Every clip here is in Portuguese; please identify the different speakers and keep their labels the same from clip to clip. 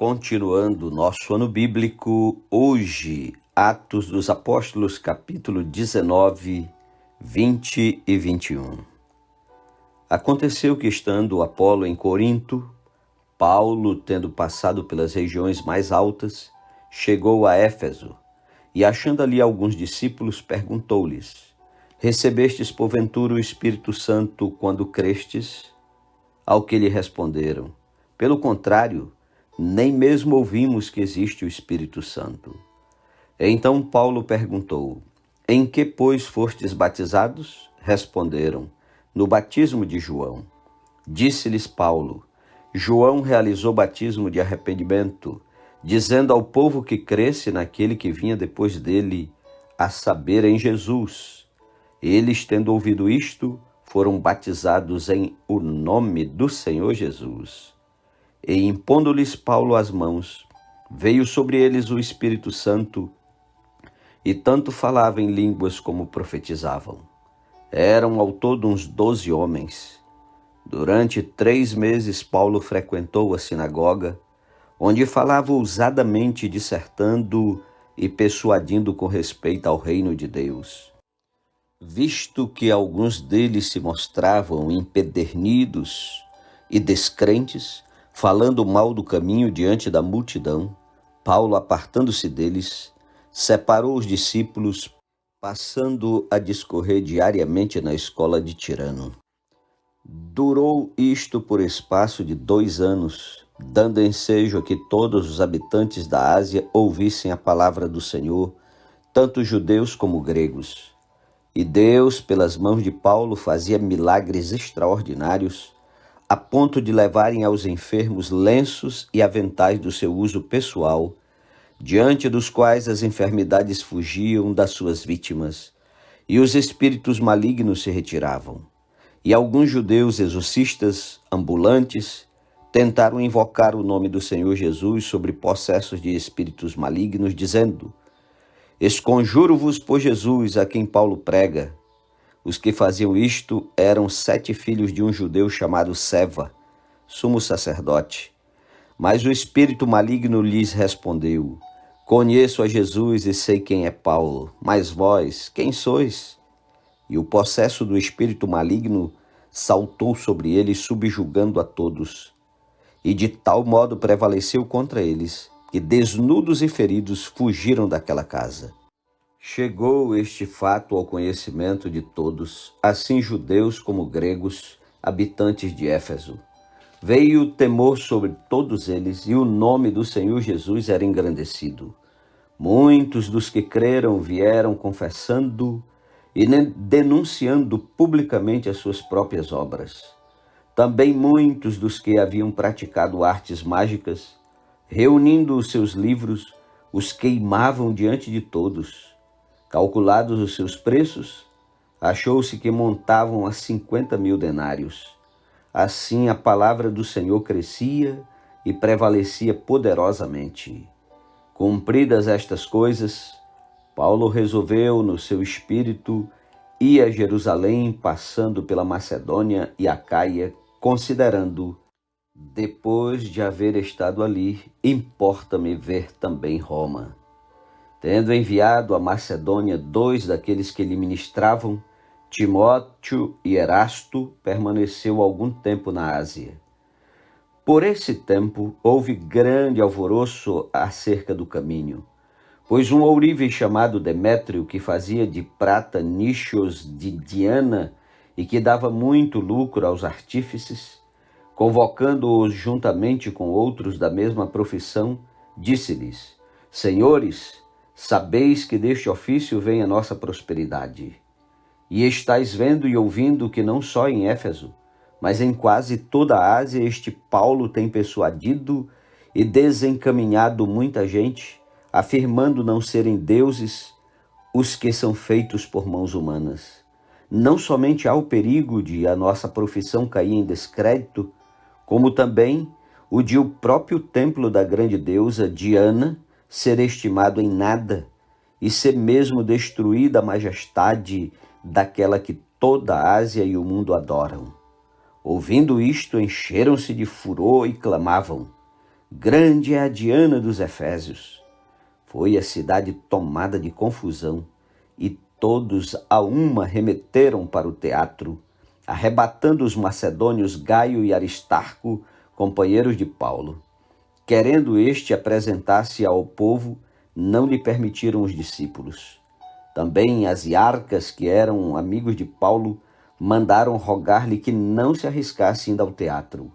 Speaker 1: Continuando nosso ano bíblico, hoje, Atos dos Apóstolos, capítulo 19, 20 e 21. Aconteceu que, estando Apolo em Corinto, Paulo, tendo passado pelas regiões mais altas, chegou a Éfeso e, achando ali alguns discípulos, perguntou-lhes: Recebestes porventura o Espírito Santo quando crestes? Ao que lhe responderam: Pelo contrário, nem mesmo ouvimos que existe o Espírito Santo. Então Paulo perguntou: Em que, pois, fostes batizados? Responderam: No batismo de João. Disse-lhes Paulo: João realizou batismo de arrependimento, dizendo ao povo que cresce naquele que vinha depois dele, a saber, em Jesus. Eles, tendo ouvido isto, foram batizados em o nome do Senhor Jesus. E impondo-lhes Paulo as mãos, veio sobre eles o Espírito Santo, e tanto falavam em línguas como profetizavam. Eram ao todo uns 12 homens. Durante 3 meses Paulo frequentou a sinagoga, onde falava ousadamente, dissertando e persuadindo com respeito ao reino de Deus. Visto que alguns deles se mostravam empedernidos e descrentes, falando mal do caminho diante da multidão, Paulo, apartando-se deles, separou os discípulos, passando a discorrer diariamente na escola de Tirano. Durou isto por espaço de 2 anos, dando ensejo a que todos os habitantes da Ásia ouvissem a palavra do Senhor, tanto judeus como gregos. E Deus, pelas mãos de Paulo, fazia milagres extraordinários, a ponto de levarem aos enfermos lenços e aventais do seu uso pessoal, diante dos quais as enfermidades fugiam das suas vítimas, e os espíritos malignos se retiravam. E alguns judeus exorcistas, ambulantes, tentaram invocar o nome do Senhor Jesus sobre possessos de espíritos malignos, dizendo: Esconjuro-vos por Jesus, a quem Paulo prega. Os que faziam isto eram 7 filhos de um judeu chamado Seva, sumo sacerdote. Mas o espírito maligno lhes respondeu: Conheço a Jesus e sei quem é Paulo, mas vós, quem sois? E o possesso do espírito maligno saltou sobre eles, subjugando a todos. E de tal modo prevaleceu contra eles, que desnudos e feridos fugiram daquela casa. Chegou este fato ao conhecimento de todos, assim judeus como gregos, habitantes de Éfeso. Veio o temor sobre todos eles, e o nome do Senhor Jesus era engrandecido. Muitos dos que creram vieram confessando e denunciando publicamente as suas próprias obras. Também muitos dos que haviam praticado artes mágicas, reunindo os seus livros, os queimavam diante de todos. Calculados os seus preços, achou-se que montavam a 50.000 denários. Assim a palavra do Senhor crescia e prevalecia poderosamente. Cumpridas estas coisas, Paulo resolveu no seu espírito ir a Jerusalém, passando pela Macedônia e Acaia, considerando: depois de haver estado ali, importa-me ver também Roma. Tendo enviado à Macedônia 2 daqueles que lhe ministravam, Timóteo e Erasto, permaneceu algum tempo na Ásia. Por esse tempo houve grande alvoroço acerca do caminho, pois um ourive chamado Demétrio, que fazia de prata nichos de Diana e que dava muito lucro aos artífices, convocando-os juntamente com outros da mesma profissão, disse-lhes: Senhores, sabeis que deste ofício vem a nossa prosperidade. E estáis vendo e ouvindo que não só em Éfeso, mas em quase toda a Ásia este Paulo tem persuadido e desencaminhado muita gente, afirmando não serem deuses os que são feitos por mãos humanas. Não somente há o perigo de a nossa profissão cair em descrédito, como também o de o próprio templo da grande deusa Diana ser estimado em nada e ser mesmo destruída a majestade daquela que toda a Ásia e o mundo adoram. Ouvindo isto, encheram-se de furor e clamavam: Grande é a Diana dos Efésios. Foi a cidade tomada de confusão, e todos a uma remeteram para o teatro, arrebatando os macedônios Gaio e Aristarco, companheiros de Paulo. Querendo este apresentar-se ao povo, não lhe permitiram os discípulos. Também as iarcas, que eram amigos de Paulo, mandaram rogar-lhe que não se arriscasse indo ao teatro.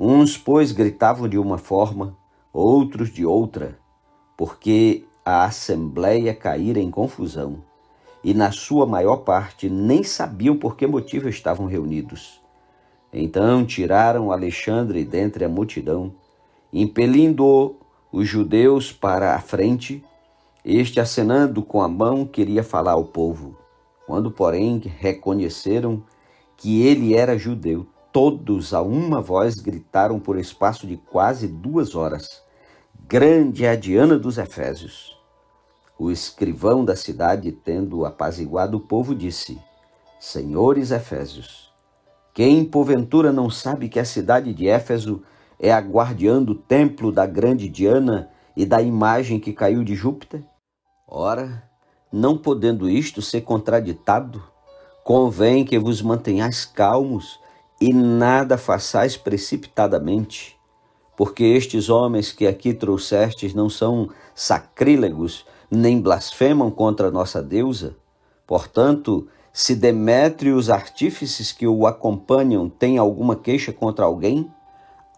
Speaker 1: Uns, pois, gritavam de uma forma, outros de outra, porque a assembleia caíra em confusão, e na sua maior parte nem sabiam por que motivo estavam reunidos. Então tiraram Alexandre dentre a multidão, impelindo os judeus para a frente. Este, acenando com a mão, queria falar ao povo. Quando, porém, reconheceram que ele era judeu, todos a uma voz gritaram por espaço de quase 2 horas: Grande é a Diana dos Efésios. O escrivão da cidade, tendo apaziguado o povo, disse: Senhores Efésios, quem porventura não sabe que a cidade de Éfeso é a guardiã do templo da grande Diana e da imagem que caiu de Júpiter? Ora, não podendo isto ser contraditado, convém que vos mantenhais calmos e nada façais precipitadamente, porque estes homens que aqui trouxestes não são sacrílegos, nem blasfemam contra nossa deusa. Portanto, se Demétrio e os artífices que o acompanham têm alguma queixa contra alguém,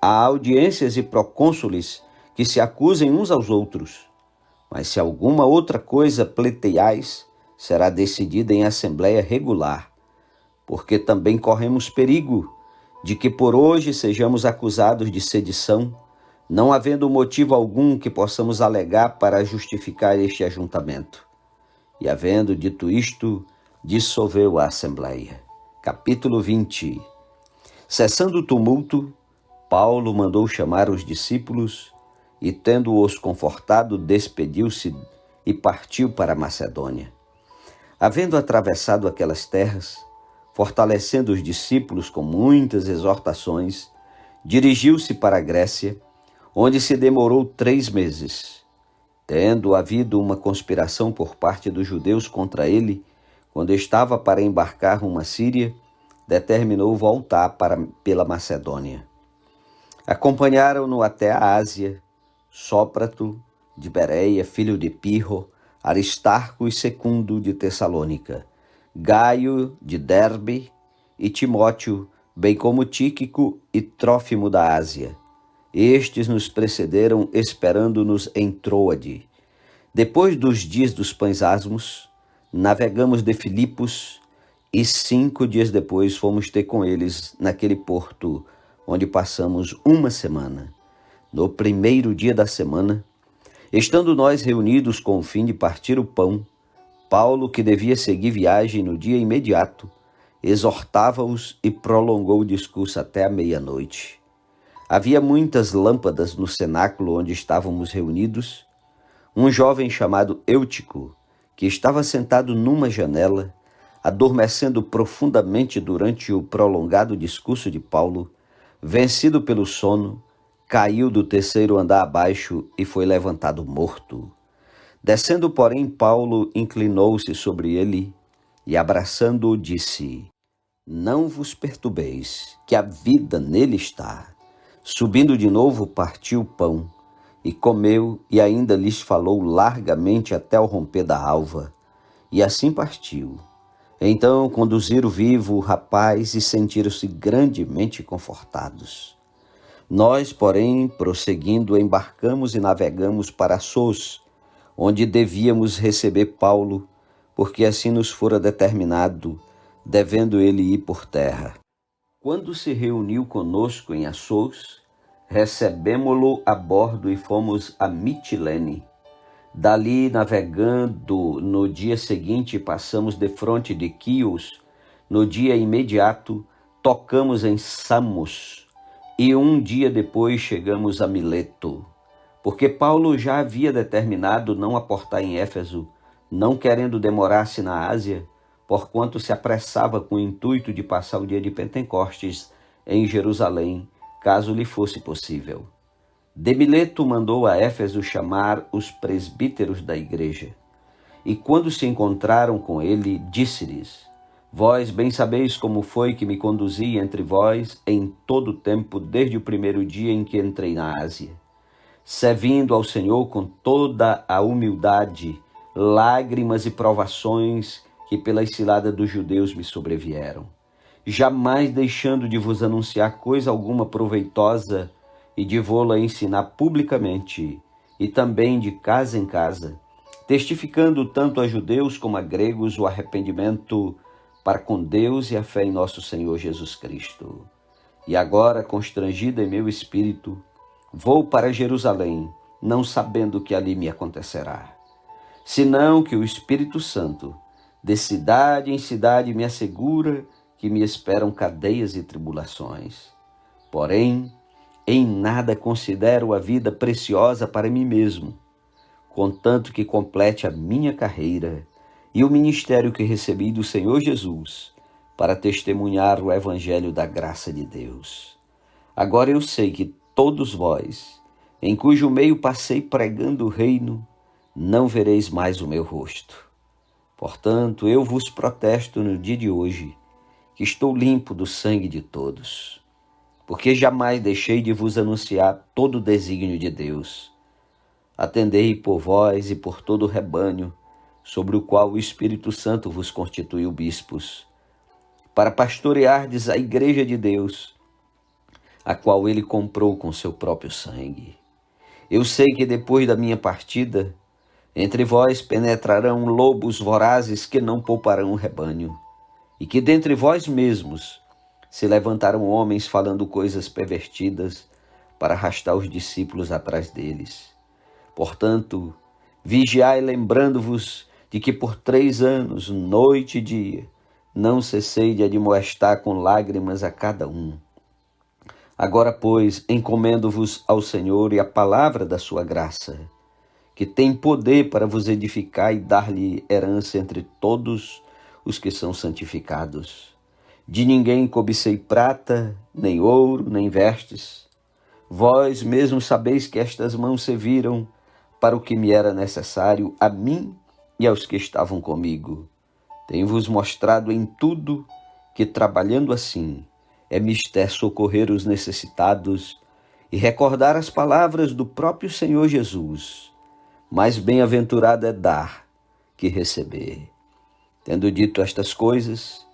Speaker 1: há audiências e procônsules que se acusem uns aos outros. Mas se alguma outra coisa pleiteais, será decidida em assembleia regular, porque também corremos perigo de que por hoje sejamos acusados de sedição, não havendo motivo algum que possamos alegar para justificar este ajuntamento. E havendo dito isto, dissolveu a assembleia. Capítulo 20. Cessando o tumulto, Paulo mandou chamar os discípulos e, tendo-os confortado, despediu-se e partiu para a Macedônia. Havendo atravessado aquelas terras, fortalecendo os discípulos com muitas exortações, dirigiu-se para a Grécia, onde se demorou 3 meses. Tendo havido uma conspiração por parte dos judeus contra ele, quando estava para embarcar rumo à Síria, determinou voltar pela Macedônia. Acompanharam-no até a Ásia, Sópater de Bereia, filho de Pirro, Aristarco e Secundo de Tessalônica, Gaio de Derbe e Timóteo, bem como Tíquico e Trófimo da Ásia. Estes nos precederam, esperando-nos em Troade. Depois dos dias dos pães asmos, navegamos de Filipos e 5 dias depois fomos ter com eles naquele porto, onde passamos 1 semana. No primeiro dia da semana, estando nós reunidos com o fim de partir o pão, Paulo, que devia seguir viagem no dia imediato, exortava-os e prolongou o discurso até a meia-noite. Havia muitas lâmpadas no cenáculo onde estávamos reunidos. Um jovem chamado Eutico, que estava sentado numa janela, adormecendo profundamente durante o prolongado discurso de Paulo, vencido pelo sono, caiu do 3º andar abaixo e foi levantado morto. Descendo, porém, Paulo inclinou-se sobre ele e, abraçando-o, disse: Não vos perturbeis, que a vida nele está. Subindo de novo, partiu o pão e comeu, e ainda lhes falou largamente até o romper da alva, e assim partiu. Então conduziram vivo o rapaz e sentiram-se grandemente confortados. Nós, porém, prosseguindo, embarcamos e navegamos para Assos, onde devíamos receber Paulo, porque assim nos fora determinado, devendo ele ir por terra. Quando se reuniu conosco em Assos, recebemo-lo a bordo e fomos a Mitilene. Dali, navegando, no dia seguinte passamos defronte de Quios. No dia imediato, tocamos em Samos, e 1 dia depois chegamos a Mileto, porque Paulo já havia determinado não aportar em Éfeso, não querendo demorar-se na Ásia, porquanto se apressava com o intuito de passar o dia de Pentecostes em Jerusalém, caso lhe fosse possível. De Mileto mandou a Éfeso chamar os presbíteros da igreja. E quando se encontraram com ele, disse-lhes: Vós bem sabeis como foi que me conduzi entre vós em todo o tempo, desde o primeiro dia em que entrei na Ásia, servindo ao Senhor com toda a humildade, lágrimas e provações que pelas ciladas dos judeus me sobrevieram, jamais deixando de vos anunciar coisa alguma proveitosa e de vô-la ensinar publicamente e também de casa em casa, testificando tanto a judeus como a gregos o arrependimento para com Deus e a fé em nosso Senhor Jesus Cristo. E agora, constrangido em meu espírito, vou para Jerusalém, não sabendo o que ali me acontecerá, senão que o Espírito Santo, de cidade em cidade, me assegura que me esperam cadeias e tribulações. Porém, em nada considero a vida preciosa para mim mesmo, contanto que complete a minha carreira e o ministério que recebi do Senhor Jesus para testemunhar o evangelho da graça de Deus. Agora eu sei que todos vós, em cujo meio passei pregando o reino, não vereis mais o meu rosto. Portanto, eu vos protesto no dia de hoje, que estou limpo do sangue de todos, porque jamais deixei de vos anunciar todo o desígnio de Deus. Atendei por vós e por todo o rebanho, sobre o qual o Espírito Santo vos constituiu bispos, para pastoreardes a igreja de Deus, a qual ele comprou com seu próprio sangue. Eu sei que depois da minha partida, entre vós penetrarão lobos vorazes que não pouparão o rebanho, e que dentre vós mesmos se levantaram homens falando coisas pervertidas para arrastar os discípulos atrás deles. Portanto, vigiai, lembrando-vos de que por 3 anos, noite e dia, não cessei de admoestar com lágrimas a cada um. Agora, pois, encomendo-vos ao Senhor e à palavra da sua graça, que tem poder para vos edificar e dar-lhe herança entre todos os que são santificados. De ninguém cobicei prata, nem ouro, nem vestes. Vós mesmos sabeis que estas mãos serviram para o que me era necessário, a mim e aos que estavam comigo. Tenho-vos mostrado em tudo que, trabalhando assim, é mister socorrer os necessitados e recordar as palavras do próprio Senhor Jesus. Mais bem-aventurado é dar que receber. Tendo dito estas coisas,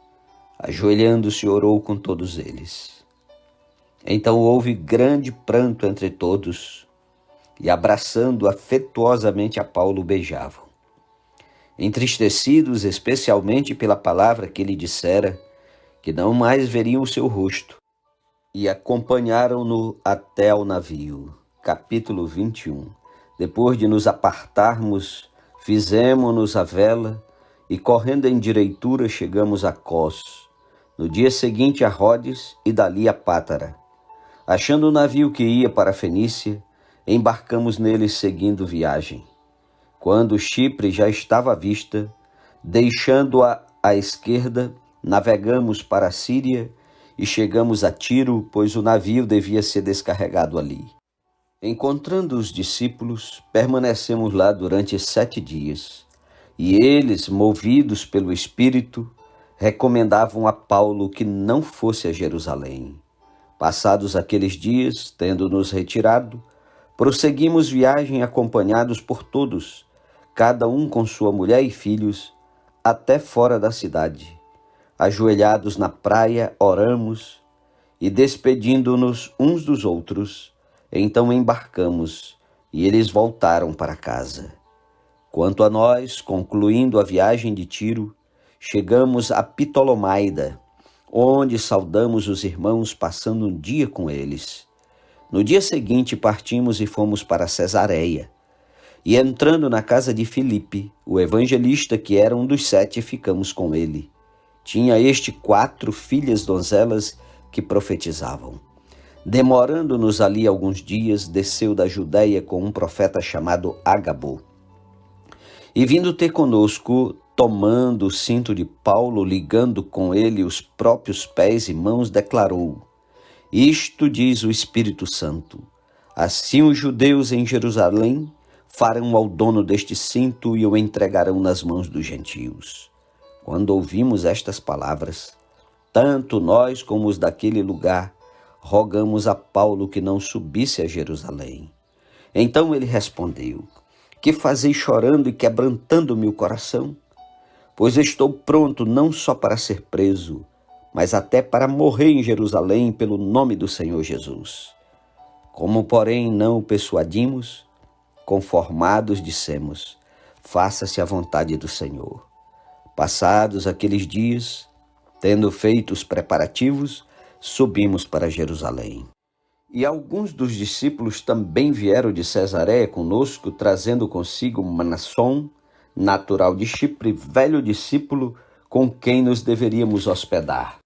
Speaker 1: ajoelhando-se, orou com todos eles. Então houve grande pranto entre todos, e abraçando afetuosamente a Paulo, beijavam. Entristecidos especialmente pela palavra que ele dissera, que não mais veriam o seu rosto, e acompanharam-no até ao navio. Capítulo 21. Depois de nos apartarmos, fizemo-nos à vela, e correndo em direitura chegamos a Cós. No dia seguinte a Rhodes e dali a Pátara. Achando o navio que ia para a Fenícia, embarcamos nele seguindo viagem. Quando Chipre já estava à vista, deixando-a à esquerda, navegamos para a Síria e chegamos a Tiro, pois o navio devia ser descarregado ali. Encontrando os discípulos, permanecemos lá durante 7 dias, e eles, movidos pelo Espírito, recomendavam a Paulo que não fosse a Jerusalém. Passados aqueles dias, tendo nos retirado, prosseguimos viagem acompanhados por todos, cada um com sua mulher e filhos, até fora da cidade. Ajoelhados na praia, oramos e, despedindo-nos uns dos outros, então embarcamos e eles voltaram para casa. Quanto a nós, concluindo a viagem de Tiro, chegamos a Ptolomaida, onde saudamos os irmãos passando um dia com eles. No dia seguinte partimos e fomos para Cesareia. E entrando na casa de Filipe, o evangelista, que era um dos 7, ficamos com ele. Tinha este 4 filhas donzelas que profetizavam. Demorando-nos ali alguns dias, desceu da Judéia com um profeta chamado Ágabo. E vindo ter conosco, tomando o cinto de Paulo, ligando com ele os próprios pés e mãos, declarou: Isto diz o Espírito Santo: Assim os judeus em Jerusalém farão ao dono deste cinto e o entregarão nas mãos dos gentios. Quando ouvimos estas palavras, tanto nós como os daquele lugar rogamos a Paulo que não subisse a Jerusalém. Então ele respondeu: Que fazeis chorando e quebrantando-me o coração? Pois estou pronto não só para ser preso, mas até para morrer em Jerusalém pelo nome do Senhor Jesus. Como, porém, não o persuadimos, conformados dissemos: Faça-se a vontade do Senhor. Passados aqueles dias, tendo feito os preparativos, subimos para Jerusalém. E alguns dos discípulos também vieram de Cesareia conosco, trazendo consigo Mnasson, natural de Chipre, velho discípulo, com quem nos deveríamos hospedar.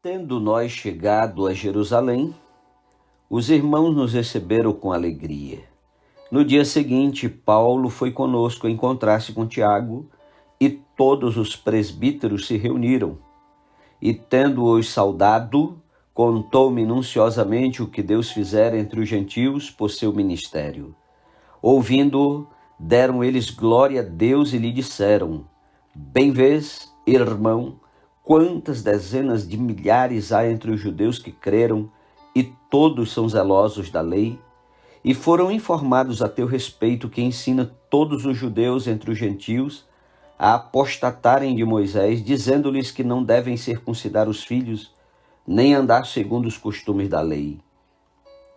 Speaker 1: Tendo nós chegado a Jerusalém, os irmãos nos receberam com alegria. No dia seguinte, Paulo foi conosco encontrar-se com Tiago, e todos os presbíteros se reuniram. E tendo-os saudado, contou minuciosamente o que Deus fizera entre os gentios por seu ministério. Ouvindo-o, deram eles glória a Deus e lhe disseram: Bem vês, irmão, quantas dezenas de milhares há entre os judeus que creram, e todos são zelosos da lei, e foram informados a teu respeito que ensina todos os judeus entre os gentios a apostatarem de Moisés, dizendo-lhes que não devem circuncidar os filhos, nem andar segundo os costumes da lei.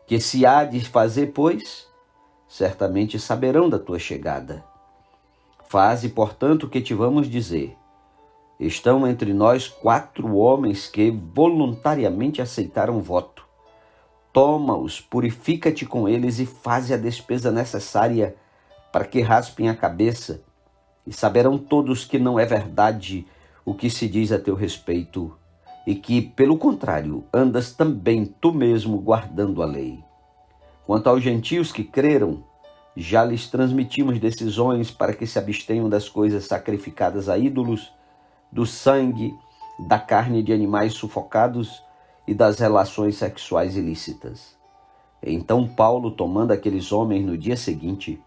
Speaker 1: Que se há de fazer, pois, certamente saberão da tua chegada. Faze, portanto, o que te vamos dizer. Estão entre nós 4 homens que voluntariamente aceitaram o voto. Toma-os, purifica-te com eles e faze a despesa necessária para que raspem a cabeça, e saberão todos que não é verdade o que se diz a teu respeito, e que, pelo contrário, andas também tu mesmo guardando a lei. Quanto aos gentios que creram, já lhes transmitimos decisões para que se abstenham das coisas sacrificadas a ídolos, do sangue, da carne de animais sufocados e das relações sexuais ilícitas. Então Paulo, tomando aqueles homens no dia seguinte,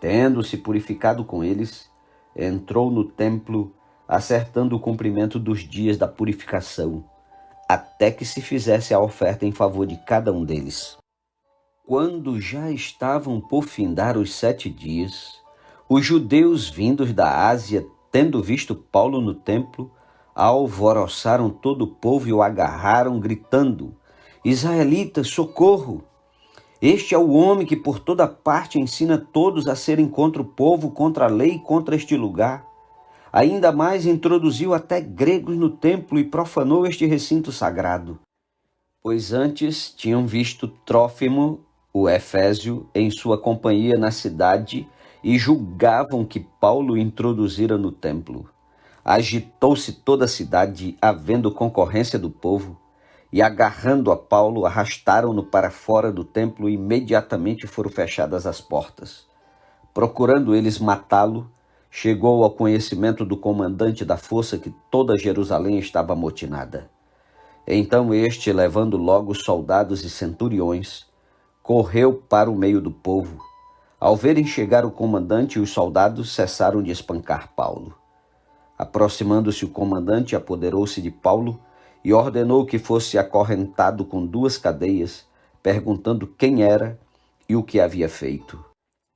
Speaker 1: tendo-se purificado com eles, entrou no templo, acertando o cumprimento dos dias da purificação, até que se fizesse a oferta em favor de cada um deles. Quando já estavam por findar os 7 dias, os judeus vindos da Ásia, tendo visto Paulo no templo, alvoroçaram todo o povo e o agarraram, gritando: Israelitas, socorro! Este é o homem que por toda parte ensina todos a serem contra o povo, contra a lei e contra este lugar. Ainda mais introduziu até gregos no templo e profanou este recinto sagrado. Pois antes tinham visto Trófimo, o Efésio, em sua companhia na cidade e julgavam que Paulo o introduzira no templo. Agitou-se toda a cidade, havendo concorrência do povo, e agarrando a Paulo, arrastaram-no para fora do templo e imediatamente foram fechadas as portas. Procurando eles matá-lo, chegou ao conhecimento do comandante da força que toda Jerusalém estava amotinada. Então este, levando logo os soldados e centuriões, correu para o meio do povo. Ao verem chegar o comandante e os soldados, cessaram de espancar Paulo. Aproximando-se o comandante, apoderou-se de Paulo e ordenou que fosse acorrentado com 2 cadeias, perguntando quem era e o que havia feito.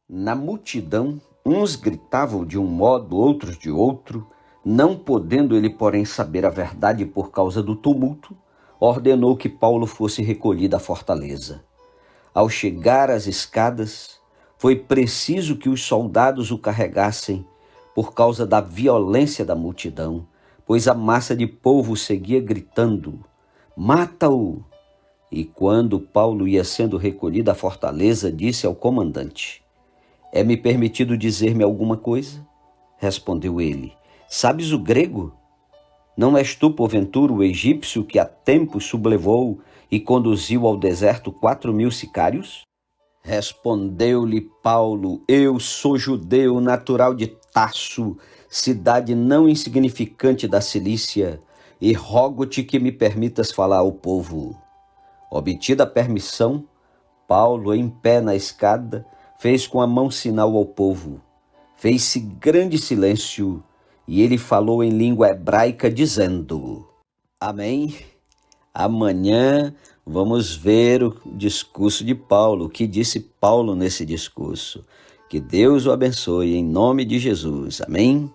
Speaker 1: Na multidão, uns gritavam de um modo, outros de outro. Não podendo ele, porém, saber a verdade por causa do tumulto, ordenou que Paulo fosse recolhido à fortaleza. Ao chegar às escadas, foi preciso que os soldados o carregassem por causa da violência da multidão, pois a massa de povo seguia gritando: Mata-o! E quando Paulo ia sendo recolhido à fortaleza, disse ao comandante: É-me permitido dizer-me alguma coisa? Respondeu ele: Sabes o grego? Não és tu, porventura, o egípcio que há tempo sublevou e conduziu ao deserto 4.000 sicários? Respondeu-lhe Paulo: Eu sou judeu, natural de Tarso, cidade não insignificante da Cilícia, e rogo-te que me permitas falar ao povo. Obtida a permissão, Paulo, em pé na escada, fez com a mão sinal ao povo. Fez-se grande silêncio e ele falou em língua hebraica, dizendo: Amém. Amanhã vamos ver o discurso de Paulo, o que disse Paulo nesse discurso. Que Deus o abençoe em nome de Jesus. Amém.